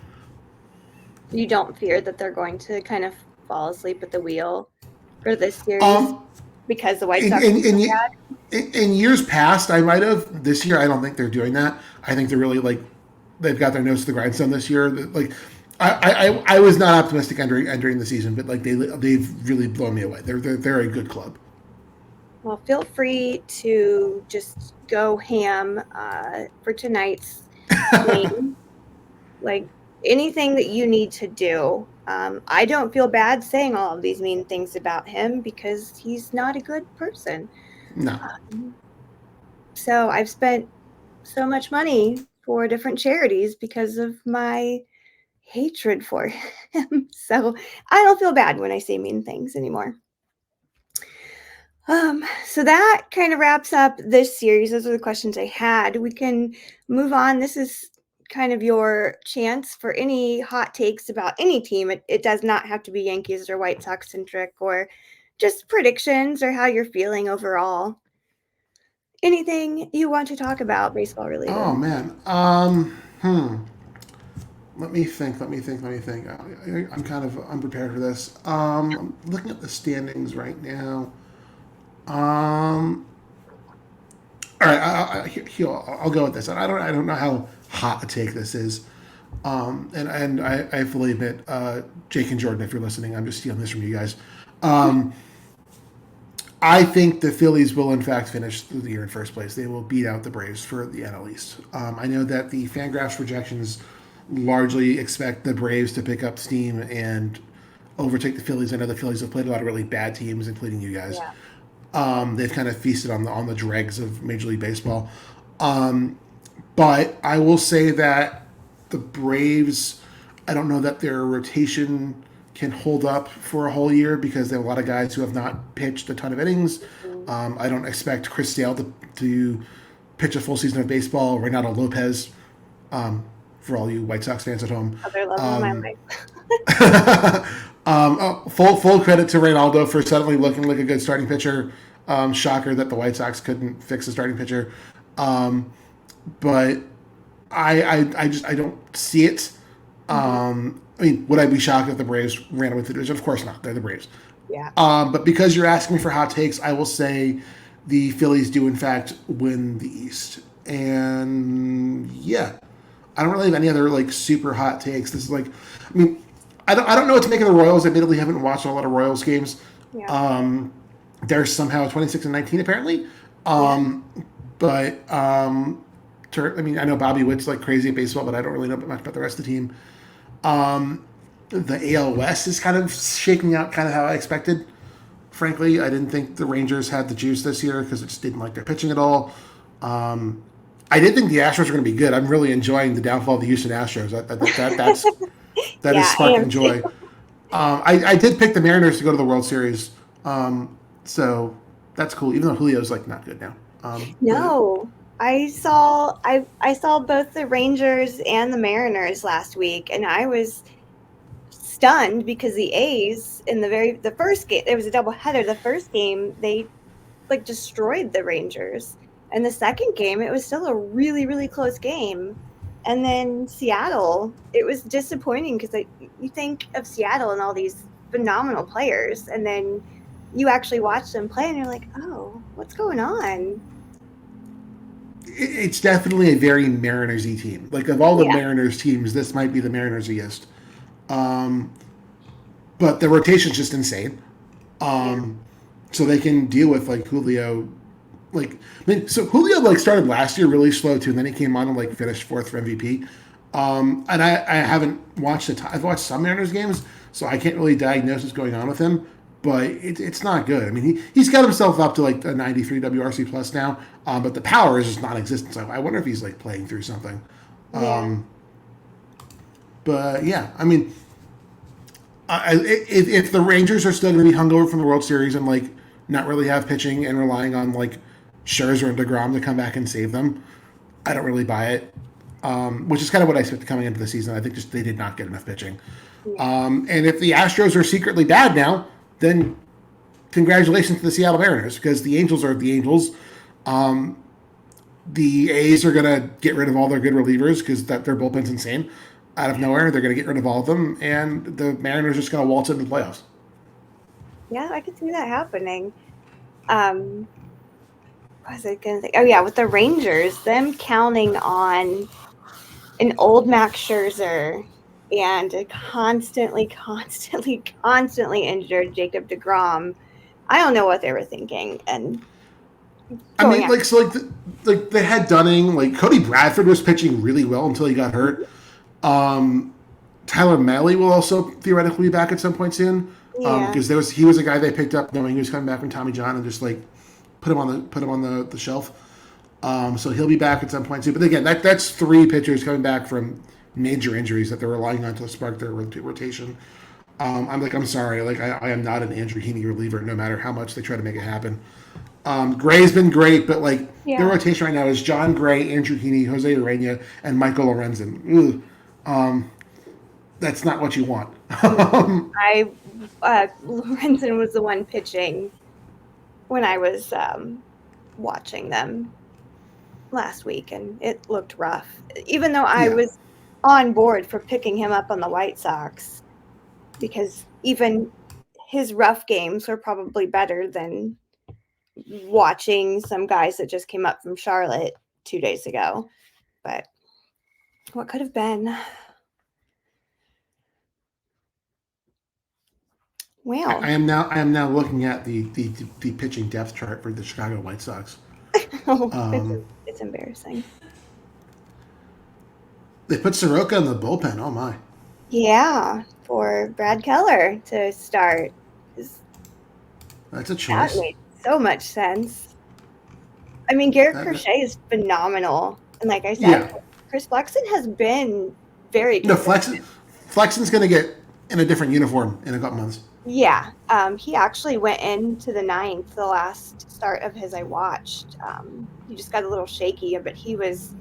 You don't fear that they're going to kind of fall asleep at the wheel for this series Um, because the White in, Sox are in, so in, bad? in years past, I might have. This year, I don't think they're doing that. I think they're really like they've got their nose to the grindstone this year. Like I was not optimistic entering the season, but like they've really blown me away. They're a good club. Well, feel free to just go ham for tonight's game. Like anything that you need to do. I don't feel bad saying all of these mean things about him because he's not a good person. No. So I've spent so much money for different charities because of my hatred for him. So I don't feel bad when I say mean things anymore. So that kind of wraps up this series. Those are the questions I had. We can move on. This is kind of your chance for any hot takes about any team. It does not have to be Yankees or White Sox centric or just predictions or how you're feeling overall. Anything you want to talk about baseball Oh related? man. Let me think. Let me think. I'm kind of unprepared for this. I'm looking at the standings right now. Um, all right. I'll go with this. I don't know how hot a take this is. And I fully admit, Jake and Jordan, if you're listening, I'm just stealing this from you guys. Um, I think the Phillies will, in fact, finish the year in first place. They will beat out the Braves for the NL East. I know that the Fangraphs projections largely expect the Braves to pick up steam and overtake the Phillies. I know the Phillies have played a lot of really bad teams, including you guys. Yeah. They've kind of feasted on the dregs of Major League Baseball. Um, but I will say that the Braves, I don't know that their rotation can hold up for a whole year because they have a lot of guys who have not pitched a ton of innings. Mhm. I don't expect Chris Sale to pitch a full season of baseball. Renato Lopez, for all you White Sox fans at home. Other love of my Um, life. full credit to Reynaldo for suddenly looking like a good starting pitcher. Shocker that the White Sox couldn't fix the starting pitcher. Um, but I don't see it. Mhm. I mean, would I be shocked if the Braves ran away with the division? Of course not. They're the Braves. Yeah. But because you're asking me for hot takes, I will say the Phillies do in fact win the East. And yeah, I don't really have any other like super hot takes. This is like, I mean, I don't know what to make of the Royals. I admittedly haven't watched a lot of Royals games. Yeah. Um, they're somehow 26-19 apparently. Yeah. Um, but I mean, I know Bobby Witt's like crazy at baseball, but I don't really know much about the rest of the team. The AL West is kind of shaking out kind of how I expected. Frankly, I didn't think the Rangers had the juice this year because I just didn't like their pitching at all. Um, I did think the Astros were going to be good. I'm really enjoying the downfall of the Houston Astros. That is Yeah, I sparking am too. joy. I did pick the Mariners to go to the World Series, so that's cool. Even though Julio's like not good now, but No, I saw both the Rangers and the Mariners last week, and I was stunned because the A's in the first game, there was a doubleheader. The first game they like destroyed the Rangers, and the second game it was still a really really close game. And then Seattle, it was disappointing because you think of Seattle and all these phenomenal players, and then you actually watch them play, and you're like, oh, what's going on? it's definitely a very Mariners-y team. Like of all the Yeah, Mariners teams, this might be the Mariners-iest. Um, but the rotation's just insane. yeah, Um, so they can deal with like Julio. Like, I mean, so Julio like started last year really slow too, and then he came on and like finished fourth for MVP. And I haven't watched a ton. I've watched some Mariners games, so I can't really diagnose what's going on with him. But it's not good. I mean, he's got himself up to like a 93 WRC plus now, but the power is just non-existent. So I wonder if he's like playing through something. yeah, But yeah, I mean, if the Rangers are still going to be hungover from the World Series and like not really have pitching and relying on like Scherzer and Degrom to come back and save them, I don't really buy it. Which is kind of what I expected coming into the season. I think just they did not get enough pitching. yeah, And if the Astros are secretly bad now, then congratulations to the Seattle Mariners because the Angels are the Angels. The A's are going to get rid of all their good relievers because their bullpen's insane. Out of nowhere, they're going to get rid of all of them, and the Mariners are just going to waltz into the playoffs. yeah. I could see that happening. Um, what was I gonna think? Oh yeah, with the Rangers, them counting on an old Max Scherzer and a constantly injured Jacob DeGrom. I don't know what they were thinking, and I going mean, after. like so, like they had Dunning, like Cody Bradford was pitching really well until he got hurt. Um, Tyler Mahle will also theoretically be back at some point soon Yeah, because he was a guy they picked up knowing he was coming back from Tommy John and just like put him on the shelf. So he'll be back at some point soon. But again, that's three pitchers coming back from major injuries that they're relying on to spark their rotation. I'm sorry, like I am not an Andrew Heaney reliever, no matter how much they try to make it happen. Gray's been great, but like their yeah. rotation right now is John Gray, Andrew Heaney, Jose Urena, and Michael Lorenzen. That's not what you want. No, I Lorenzen was the one pitching when I was watching them last week, and it looked rough. Even though I Yeah, was on board for picking him up on the White Sox, because even his rough games were probably better than watching some guys that just came up from Charlotte 2 days ago. But what could have been? I Well, am now looking at the pitching depth chart for the Chicago White Sox. it's Um, it's embarrassing. they put Soroka in the bullpen. Oh my, Yeah, for Brad Keller to start. that's a That choice. made so much sense. I mean, Garrett That Crochet is phenomenal. And like I said, yeah. Chris Flexen has been very No, consistent. Flexen's going to get in a different uniform in a couple months. Yeah, he actually went into the ninth, the last start of his I watched. He just got a little shaky, but he was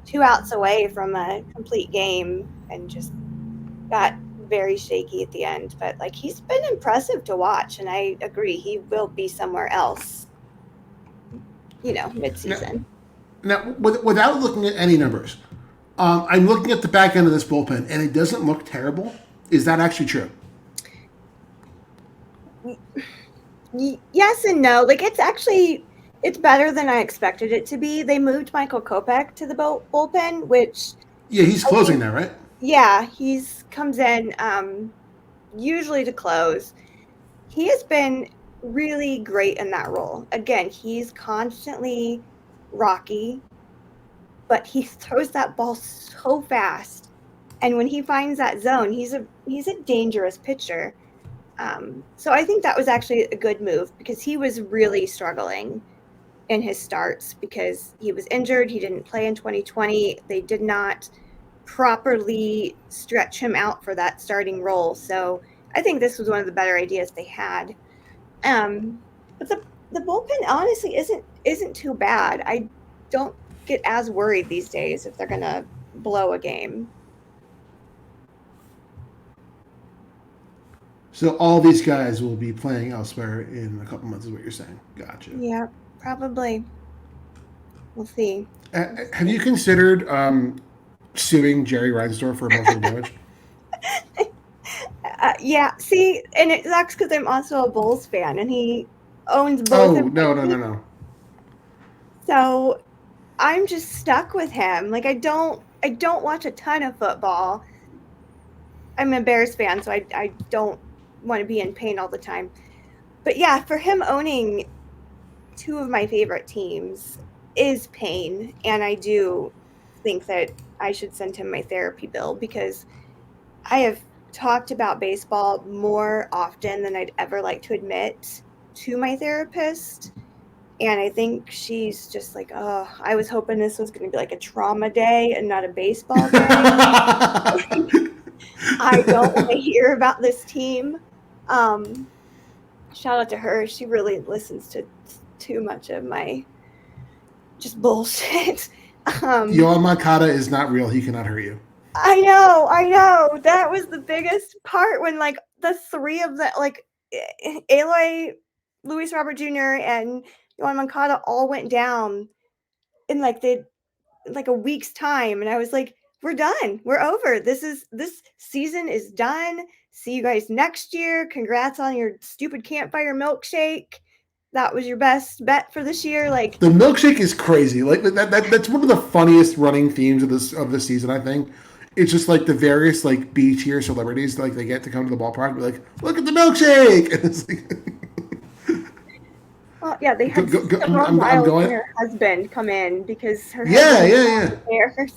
2 outs away from a complete game and just got very shaky at the end. But like he's been impressive to watch, and I agree he will be somewhere else, Now, midseason. without looking at any numbers, I'm looking at the back end of this bullpen, and it doesn't look terrible. Is that actually true? Yes and no. Like It's better than I expected it to be. They moved Michael Kopech to the bullpen, which Yeah, he's I closing think, now, right? yeah, he's comes in usually to close. He has been really great in that role. Again, he's constantly rocky, but he throws that ball so fast. And when he finds that zone, he's a dangerous pitcher. So I think that was actually a good move because he was really struggling in his starts because he was injured. He didn't play in 2020. They did not properly stretch him out for that starting role. So I think this was one of the better ideas they had. But the bullpen honestly isn't too bad. I don't get as worried these days if they're gonna blow a game. So all these guys will be playing elsewhere in a couple months, is what you're saying. Gotcha. Yeah, probably. We'll see. Have you considered suing Jerry Reinsdorf for emotional damage? Yeah, see, and it sucks because I'm also a Bulls fan, and he owns both of Oh my no no no teams. no. So I'm just stuck with him. Like I don't watch a ton of football. I'm a Bears fan, so I don't want to be in pain all the time. But yeah, for him owning two of my favorite teams is pain, and I do think that I should send him my therapy bill because I have talked about baseball more often than I'd ever like to admit to my therapist. And I think she's just like, oh, I was hoping this was going to be like a trauma day and not a baseball day. I don't want to hear about this team. Um, Shout out to her. She really listens to too much of my just bullshit. Um, Yoan Moncada is not real. He cannot hurt you. I know. That was the biggest part when like the three of them, like Aloy, Luis Robert Jr., and Yohan Moncada all went down in like a week's time, and I was like, "We're done. We're over. This season is done. See you guys next year. Congrats on your stupid campfire milkshake. That was your best bet for this year." Like, The milkshake is crazy. Like that's one of the funniest running themes of this season. I think it's just like the various like B tier celebrities like they get to come to the ballpark and be like, look at the milkshake. And it's like, well, yeah, they had Simone I'm Biles and going. her husband come in because her Yeah husband is yeah on yeah. the Bears.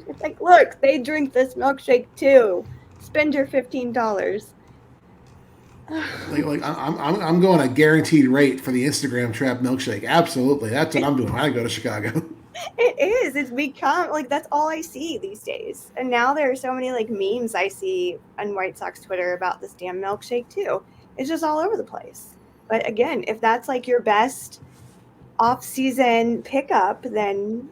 It's like, look, they drink this milkshake too. Spend your $15. I'm going a guaranteed rate for the Instagram trap milkshake. Absolutely, that's what I'm doing when I go to Chicago. It is. It's become like that's all I see these days. And now there are so many like memes I see on White Sox Twitter about this damn milkshake too. It's just all over the place. But again, if that's like your best off-season pickup, then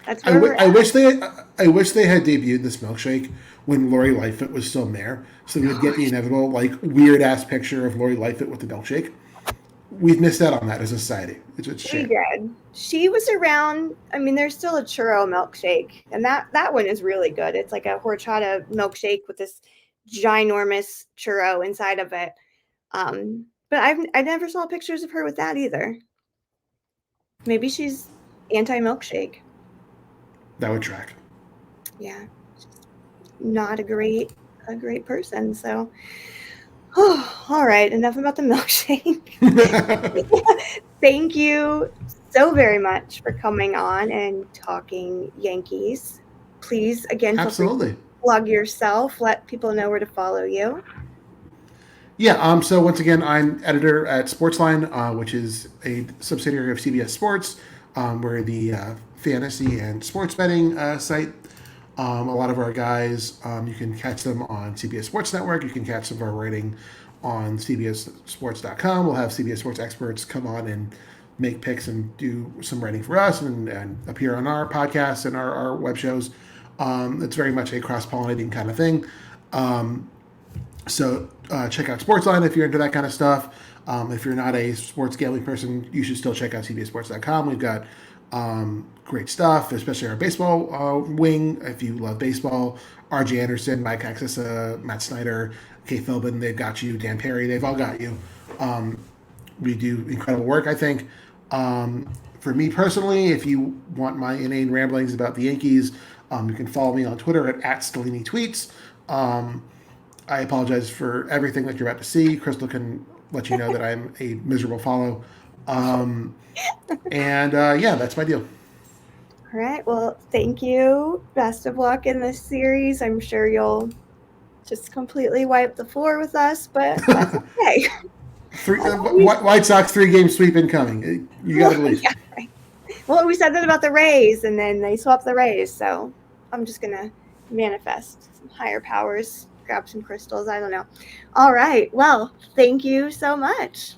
that's I, where we're w- I at. wish they I wish they had debuted this milkshake when Lori Lightfoot was still mayor, so we would get the inevitable like weird ass picture of Lori Lightfoot with the milkshake. We've missed out on that as a society. It's a We shame. did. She was around. I mean, there's still a churro milkshake, and that one is really good. It's like a horchata milkshake with this ginormous churro inside of it. But I never saw pictures of her with that either. Maybe she's anti milkshake. That would track. Yeah, not a great person. So, oh, all right, enough about the milkshake. Thank you so very much for coming on and talking Yankees. Please, again, feel free to Absolutely. plug yourself. Let people know where to follow you. Yeah. So once again, I'm editor at Sportsline, which is a subsidiary of CBS Sports. We're the fantasy and sports betting site. A lot of our guys, you can catch them on CBS Sports Network. You can catch some of our writing on CBSSports.com. We'll have CBS Sports experts come on and make picks and do some writing for us and appear on our podcasts and our web shows. It's very much a cross pollinating kind of thing. So check out Sportsline if you're into that kind of stuff. If you're not a sports gambling person, you should still check out CBSSports.com. We've got great stuff, especially our baseball wing. If you love baseball, RJ Anderson, Mike Axis, Matt Snyder, Kay Philbin, they've got you. Dan Perry, they've all got you. we do incredible work, I think. For me personally, if you want my inane ramblings about the Yankees, you can follow me on Twitter at Stellini Tweets. Um, I apologize for everything that you're about to see. Crystal can let you know that I'm a miserable follow. Um, and yeah, that's my deal. All right. Well, thank you. Best of luck in this series. I'm sure you'll just completely wipe the floor with us, but that's okay. As always, White Sox 3-game sweep incoming. You got to believe. yeah, right. Well, we said that about the Rays, and then they swapped the Rays, so I'm just gonna manifest some higher powers, grab some crystals. I don't know. All right. Well, thank you so much.